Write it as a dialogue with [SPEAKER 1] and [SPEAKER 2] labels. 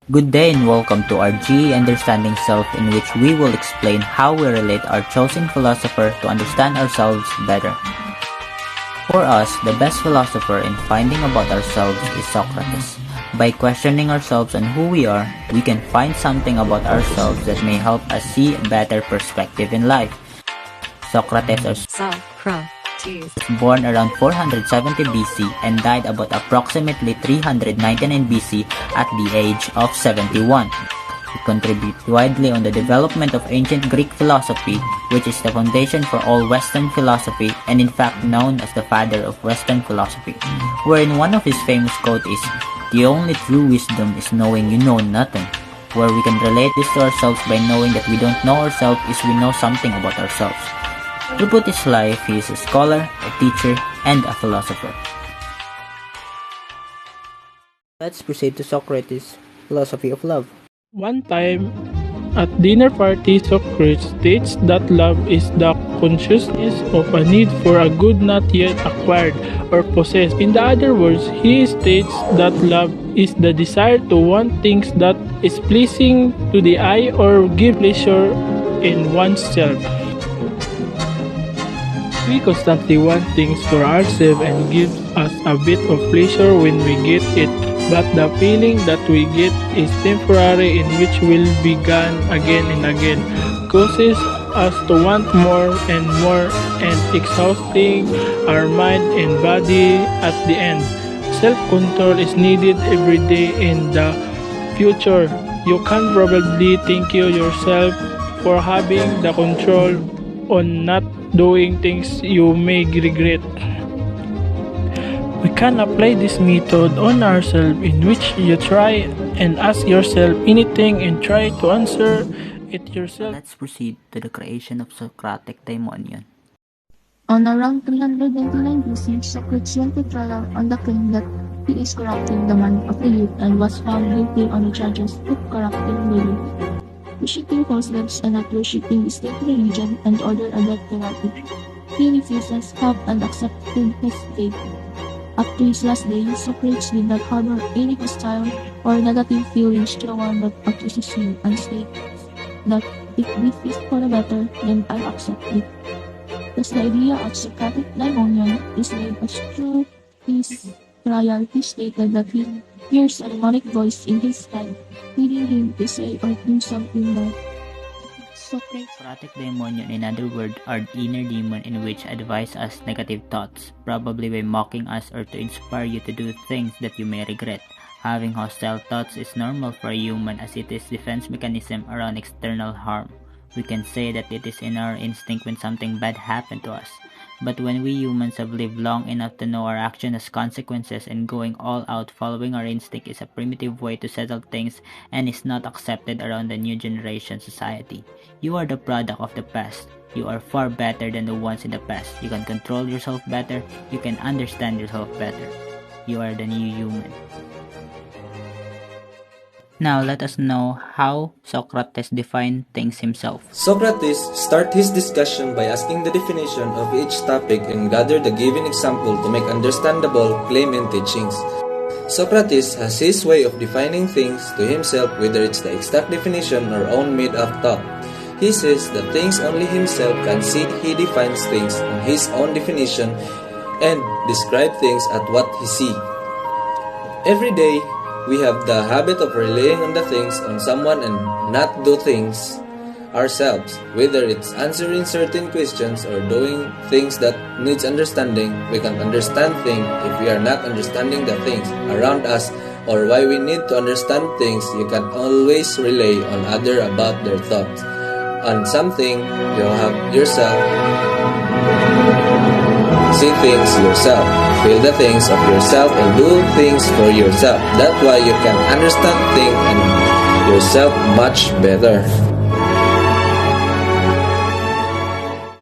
[SPEAKER 1] Good day and welcome to our GE Understanding Self, in which we will explain how we relate our chosen philosopher to understand ourselves better. For us, the best philosopher in finding about ourselves is Socrates. By questioning ourselves on who we are, we can find something about ourselves that may help us see a better perspective in life. Socrates was born around 470 BC and died about approximately 399 BC at the age of 71. He contributed widely on the development of ancient Greek philosophy, which is the foundation for all Western philosophy and in fact known as the father of Western philosophy, wherein one of his famous quotes is, "The only true wisdom is knowing you know nothing," where we can relate this to ourselves by knowing that we don't know ourselves is we know something about ourselves. Throughout his life, he is a scholar, a teacher, and a philosopher. Let's proceed to Socrates' philosophy of love.
[SPEAKER 2] One time, at dinner party, Socrates states that love is the consciousness of a need for a good not yet acquired or possessed. In other words, he states that love is the desire to want things that is pleasing to the eye or give pleasure in oneself. We constantly want things for ourselves and gives us a bit of pleasure when we get it, but the feeling that we get is temporary, in which will be gone again and again, causes us to want more and exhausting our mind and body at the end. Self-control is needed every day in the future. You can probably thank yourself for having the control on not doing things you may regret. We can apply this method on ourselves, in which you try and ask yourself anything and try to answer it yourself.
[SPEAKER 1] Let's proceed to the creation of Socratic daemonion.
[SPEAKER 3] On around 399 BC, Socrates went to trial on the claim that he is corrupting the mind of the youth and was found guilty on the charges of corrupting the youth, worshipping false gods and not worshipping the state religion, and ordered a death penalty. He refuses help and accepted his fate. Up to his last day, Socrates did not harbor any hostile or negative feelings to one that accuses him, and states that if this is for the better, then I accept it. Thus, the idea of Socratic daemonion is made as through his trial. He stated that he hears a demonic voice in his head, leading him to say or do something bad.
[SPEAKER 1] Socratic daemonion, in other words, are inner demon in which advise us negative thoughts, probably by mocking us or to inspire you to do things that you may regret. Having hostile thoughts is normal for a human, as it is defense mechanism around external harm. We can say that it is in our instinct when something bad happened to us. But when we humans have lived long enough to know our action has consequences, and going all out following our instinct is a primitive way to settle things and is not accepted around the new generation society. You are the product of the past. You are far better than the ones in the past. You can control yourself better. You can understand yourself better. You are the new human. Now let us know how Socrates defined things himself.
[SPEAKER 4] Socrates starts his discussion by asking the definition of each topic and gather the given example to make understandable claim and teachings. Socrates has his way of defining things to himself, whether it's the exact definition or own made-up thought. He says that things only himself can see. He defines things in his own definition and describe things at what he sees. Every day, we have the habit of relying on the things on someone and not do things ourselves. Whether it's answering certain questions or doing things that needs understanding, we can't understand things if we are not understanding the things around us, or why we need to understand things. You can always rely on others about their thoughts. On something, you have yourself. See things yourself, feel the things of yourself, and do things for yourself. That's why you can understand things and yourself much better.